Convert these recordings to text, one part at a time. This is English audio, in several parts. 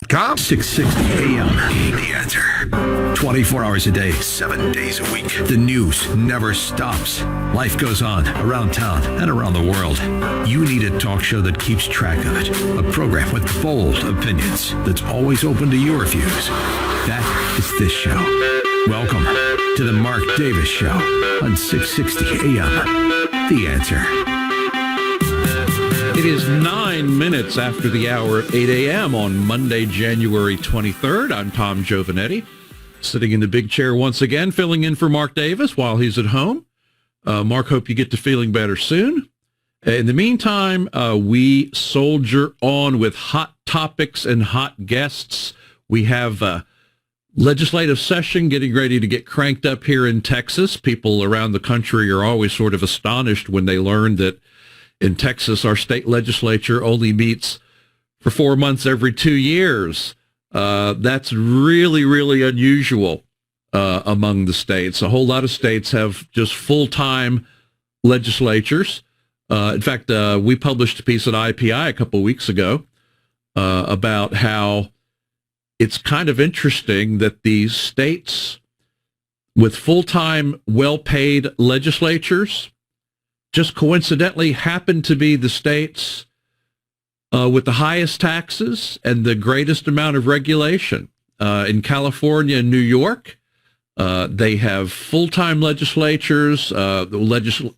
Com 660 AM. The Answer. 24 hours a day, 7 days a week. the news never stops. Life goes on around town and around the world. You need a talk show that keeps track of it. A program with bold opinions that's always open to your views. That is this show. Welcome to the Mark Davis Show on 660 AM. The Answer. It is 9 minutes after the hour of 8 a.m. on Monday, January 23rd. I'm Tom Giovanetti, sitting in the big chair once again, filling in for Mark Davis while he's at home. Mark, hope you get to feeling better soon. In the meantime, we soldier on with hot topics and hot guests. We have legislative session getting ready to get cranked up here in Texas. People around the country are always sort of astonished when they learn that in Texas, our state legislature only meets for 4 months every 2 years. That's really, really unusual among the states. A whole lot of states have just full-time legislatures. In fact, we published a piece at IPI a couple of weeks ago about how it's kind of interesting that these states with full-time, well-paid legislatures just coincidentally happen to be the states with the highest taxes and the greatest amount of regulation. In California and New York, they have full-time legislatures.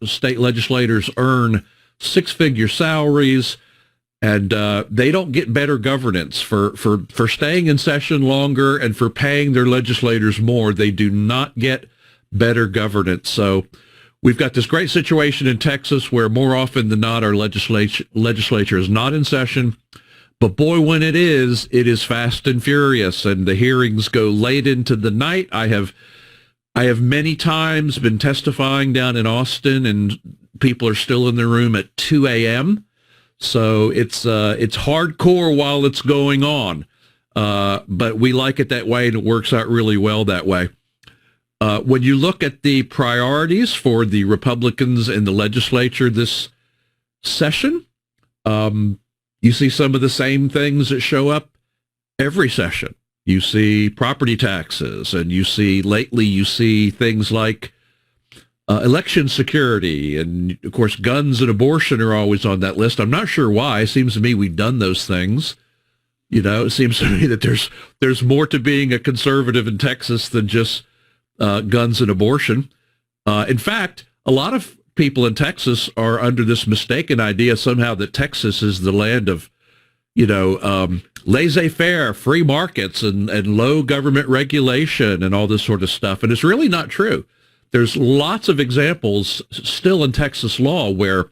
State legislators earn six-figure salaries, and they don't get better governance for staying in session longer and for paying their legislators more. They do not get better governance. So we've got this great situation in Texas where more often than not our legislature is not in session. But boy, when it is fast and furious, and the hearings go late into the night. I have many times been testifying down in Austin, and people are still in the room at 2 a.m. So it's hardcore while it's going on. But we like it that way, and it works out really well that way. When you look at the priorities for the Republicans in the legislature this session, you see some of the same things that show up every session. You see property taxes, and you see things like election security, and of course guns and abortion are always on that list. I'm not sure why. It seems to me we've done those things. You know, it seems to me that there's more to being a conservative in Texas than just guns and abortion. In fact, a lot of people in Texas are under this mistaken idea somehow that Texas is the land of, laissez-faire, free markets and low government regulation and all this sort of stuff. And it's really not true. There's lots of examples still in Texas law where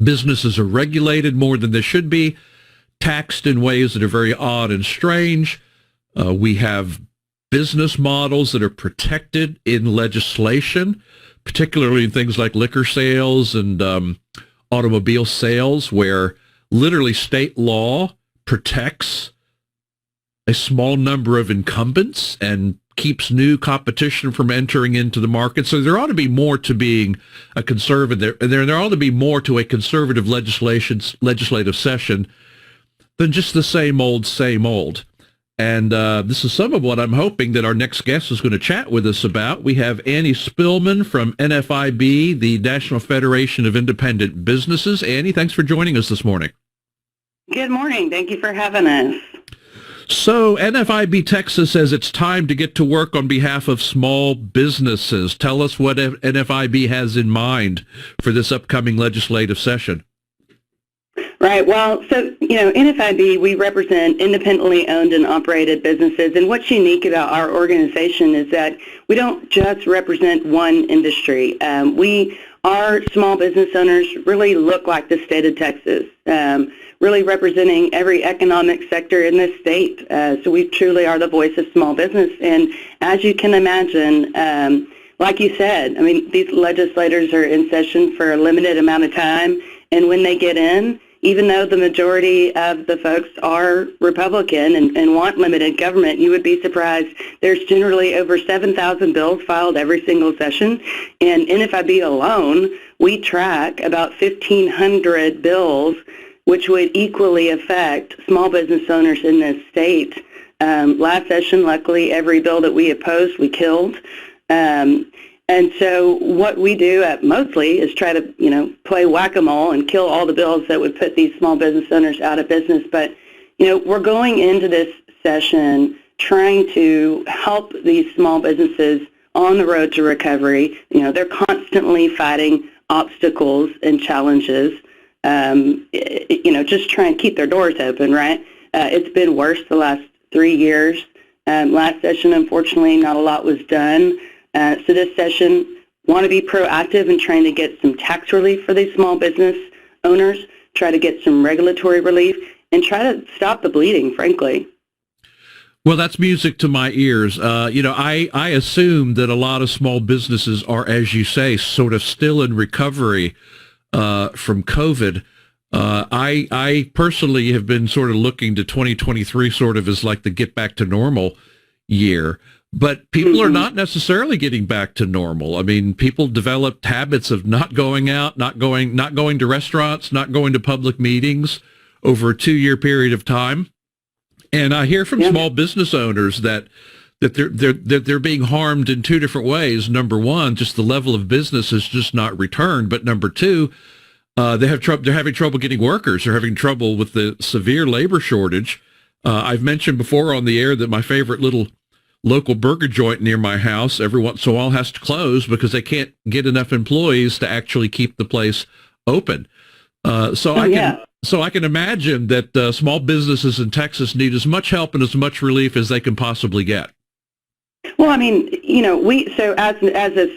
businesses are regulated more than they should be, taxed in ways that are very odd and strange. We have business models that are protected in legislation, particularly in things like liquor sales and automobile sales, where literally state law protects a small number of incumbents and keeps new competition from entering into the market. So there ought to be more to being a conservative, and there ought to be more to a conservative legislative session than just the same old. And this is some of what I'm hoping that our next guest is going to chat with us about. We have Annie Spilman from NFIB, the National Federation of Independent Businesses. Annie, thanks for joining us this morning. Good morning. Thank you for having us. So NFIB Texas says it's time to get to work on behalf of small businesses. Tell us what NFIB has in mind for this upcoming legislative session. Right. Well, so, NFIB, we represent independently owned and operated businesses. And what's unique about our organization is that we don't just represent one industry. Our small business owners really look like the state of Texas, really representing every economic sector in this state. So we truly are the voice of small business. And as you can imagine, like you said, these legislators are in session for a limited amount of time. And when they get in, even though the majority of the folks are Republican and want limited government, you would be surprised. There's generally over 7,000 bills filed every single session. And NFIB alone, we track about 1,500 bills which would equally affect small business owners in this state. Last session, luckily, every bill that we opposed, we killed. And so what we do mostly is try to, play whack-a-mole and kill all the bills that would put these small business owners out of business. But, we're going into this session trying to help these small businesses on the road to recovery. They're constantly fighting obstacles and challenges, just trying to keep their doors open, right? It's been worse the last 3 years. Last session, unfortunately, not a lot was done. So this session, want to be proactive in trying to get some tax relief for these small business owners, try to get some regulatory relief, and try to stop the bleeding, frankly. Well, that's music to my ears. I assume that a lot of small businesses are, as you say, sort of still in recovery from COVID. I personally have been sort of looking to 2023 sort of as like the get back to normal year. But people are not necessarily getting back to normal. I mean, people developed habits of not going out, not going to restaurants, not going to public meetings over a 2-year period of time. And I hear from small business owners that they're being harmed in two different ways. Number one, just the level of business has just not returned. But number two, they're having trouble getting workers. They're having trouble with the severe labor shortage. I've mentioned before on the air that my favorite little local burger joint near my house every once in a while has to close because they can't get enough employees to actually keep the place open. So I can imagine that small businesses in Texas need as much help and as much relief as they can possibly get. Well, I mean, as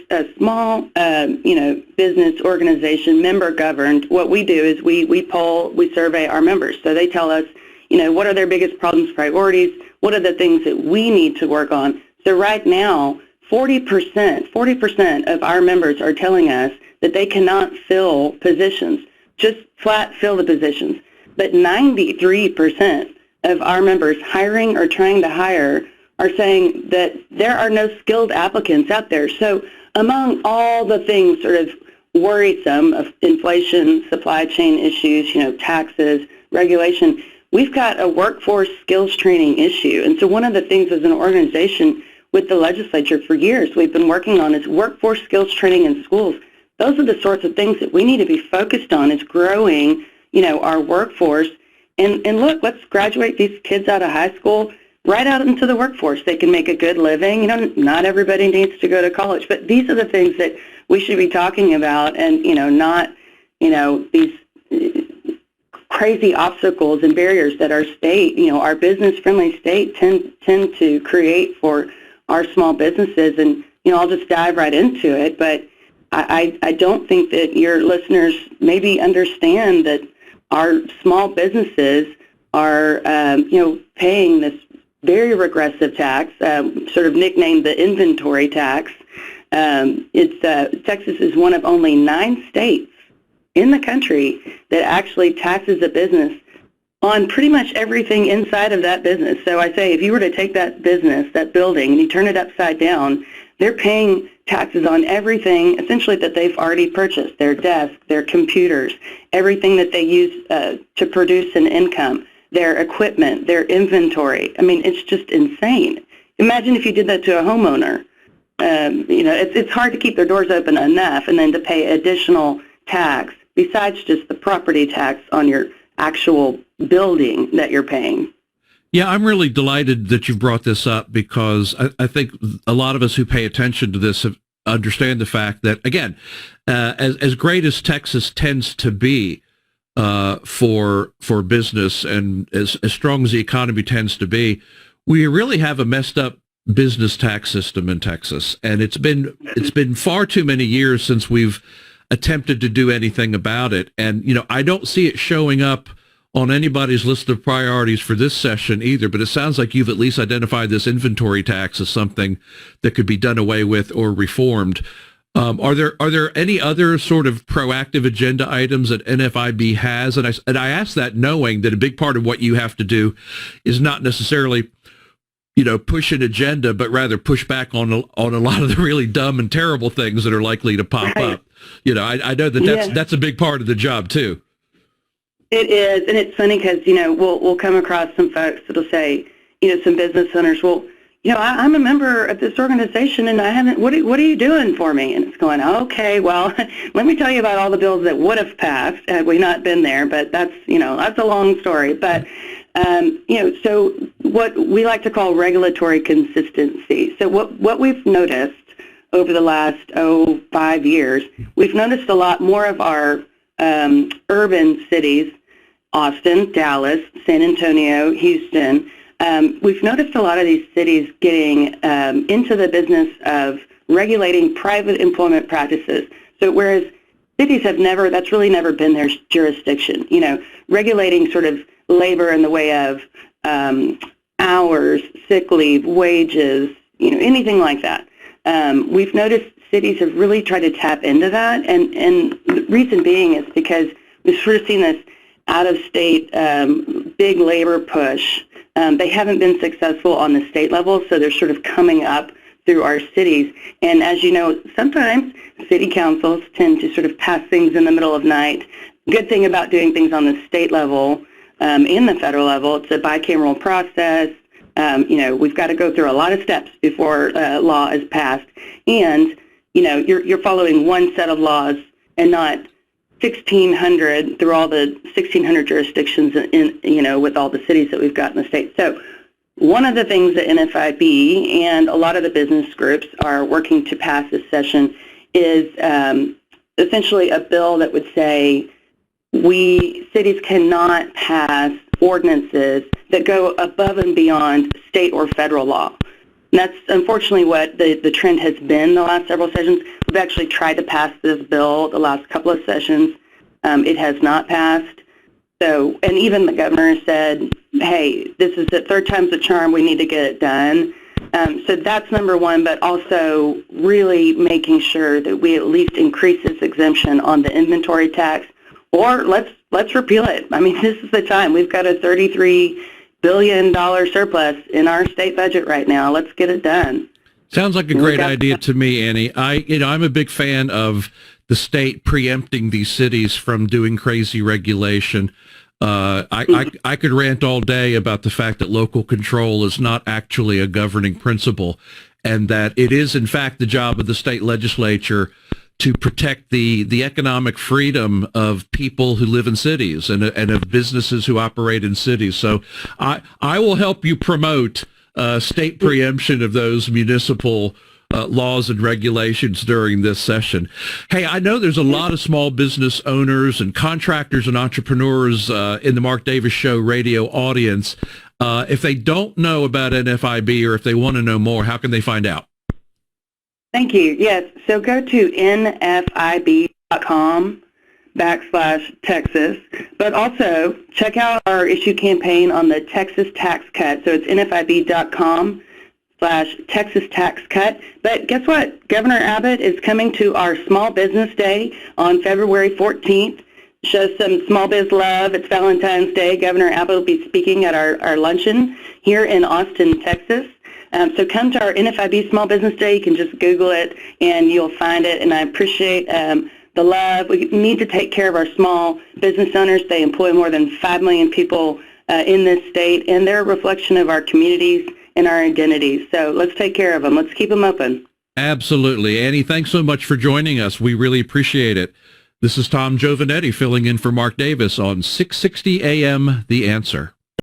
a small, business organization, member governed, what we do is we poll, we survey our members. So they tell us, what are their biggest problems, priorities, what are the things that we need to work on. So right now, 40% of our members are telling us that they cannot fill positions, just flat fill the positions. But 93% of our members hiring or trying to hire are saying that there are no skilled applicants out there. So among all the things sort of worrisome of inflation, supply chain issues, taxes, regulation, we've got a workforce skills training issue. And so one of the things as an organization with the legislature for years we've been working on is workforce skills training in schools. Those are the sorts of things that we need to be focused on is growing, our workforce. And look, let's graduate these kids out of high school right out into the workforce. They can make a good living. Not everybody needs to go to college, but these are the things that we should be talking about and, not, these crazy obstacles and barriers that our state, our business-friendly state tend to create for our small businesses. And, I'll just dive right into it, but I don't think that your listeners maybe understand that our small businesses are, paying this very regressive tax, sort of nicknamed the inventory tax. Texas is one of only 9 states in the country that actually taxes a business on pretty much everything inside of that business. So I say if you were to take that business, that building, and you turn it upside down, they're paying taxes on everything essentially that they've already purchased, their desk, their computers, everything that they use to produce an income, their equipment, their inventory. I mean, it's just insane. Imagine if you did that to a homeowner. It's hard to keep their doors open enough and then to pay additional tax besides just the property tax on your actual building that you're paying. Yeah, I'm really delighted that you've brought this up because I think a lot of us who pay attention to this understand the fact that, again, as great as Texas tends to be for business and as strong as the economy tends to be, we really have a messed up business tax system in Texas. And it's been far too many years since we've attempted to do anything about it. And, I don't see it showing up on anybody's list of priorities for this session either, but it sounds like you've at least identified this inventory tax as something that could be done away with or reformed. Are there any other sort of proactive agenda items that NFIB has? And I ask that knowing that a big part of what you have to do is not necessarily, push an agenda, but rather push back on a lot of the really dumb and terrible things that are likely to pop up. I know that's a big part of the job too. It is, and it's funny because, we'll come across some folks that'll say, some business owners, well, I'm a member of this organization and I haven't, what are you doing for me? And it's going, okay, well, let me tell you about all the bills that would have passed had we not been there, but that's a long story. But, so what we like to call regulatory consistency. So what we've noticed over the last, 5 years, we've noticed a lot more of our urban cities, Austin, Dallas, San Antonio, Houston. We've noticed a lot of these cities getting into the business of regulating private employment practices. So whereas cities that's really never been their jurisdiction, regulating sort of labor in the way of hours, sick leave, wages, anything like that. We've noticed cities have really tried to tap into that, and the reason being is because we've sort of seen this out-of-state big labor push. They haven't been successful on the state level, so they're sort of coming up through our cities. And as you know, sometimes city councils tend to sort of pass things in the middle of night. Good thing about doing things on the state level, in the federal level, it's a bicameral process. We've got to go through a lot of steps before law is passed. And, you're following one set of laws and not 1,600 through all the 1,600 jurisdictions with all the cities that we've got in the state. So one of the things that NFIB and a lot of the business groups are working to pass this session is essentially a bill that would say cities cannot pass ordinances that go above and beyond state or federal law. And that's unfortunately what the trend has been the last several sessions. We've actually tried to pass this bill the last couple of sessions. It has not passed. So, and even the governor said, hey, this is the third time's the charm, we need to get it done. So that's number one, but also really making sure that we at least increase this exemption on the inventory tax, or let's repeal it. I mean, this is the time. We've got a $33 billion surplus in our state budget right now. Let's get it done. Sounds like a great idea to me, Annie. I'm a big fan of the state preempting these cities from doing crazy regulation. I could rant all day about the fact that local control is not actually a governing principle, and that it is, in fact, the job of the state legislature to protect the economic freedom of people who live in cities and of businesses who operate in cities. So I will help you promote state preemption of those municipal laws and regulations during this session. Hey, I know there's a lot of small business owners and contractors and entrepreneurs in the Mark Davis Show radio audience. If they don't know about NFIB or if they want to know more, how can they find out? Thank you. Yes. So go to nfib.com/Texas, but also check out our issue campaign on the Texas tax cut. So it's nfib.com/Texas tax cut. But guess what? Governor Abbott is coming to our Small Business Day on February 14th. Show some small biz love. It's Valentine's Day. Governor Abbott will be speaking at our luncheon here in Austin, Texas. So come to our NFIB Small Business Day. You can just Google it and you'll find it. And I appreciate the love. We need to take care of our small business owners. They employ more than 5 million people in this state, and they're a reflection of our communities and our identities. So let's take care of them. Let's keep them open. Absolutely. Annie, thanks so much for joining us. We really appreciate it. This is Tom Giovanetti filling in for Mark Davis on 660 AM The Answer.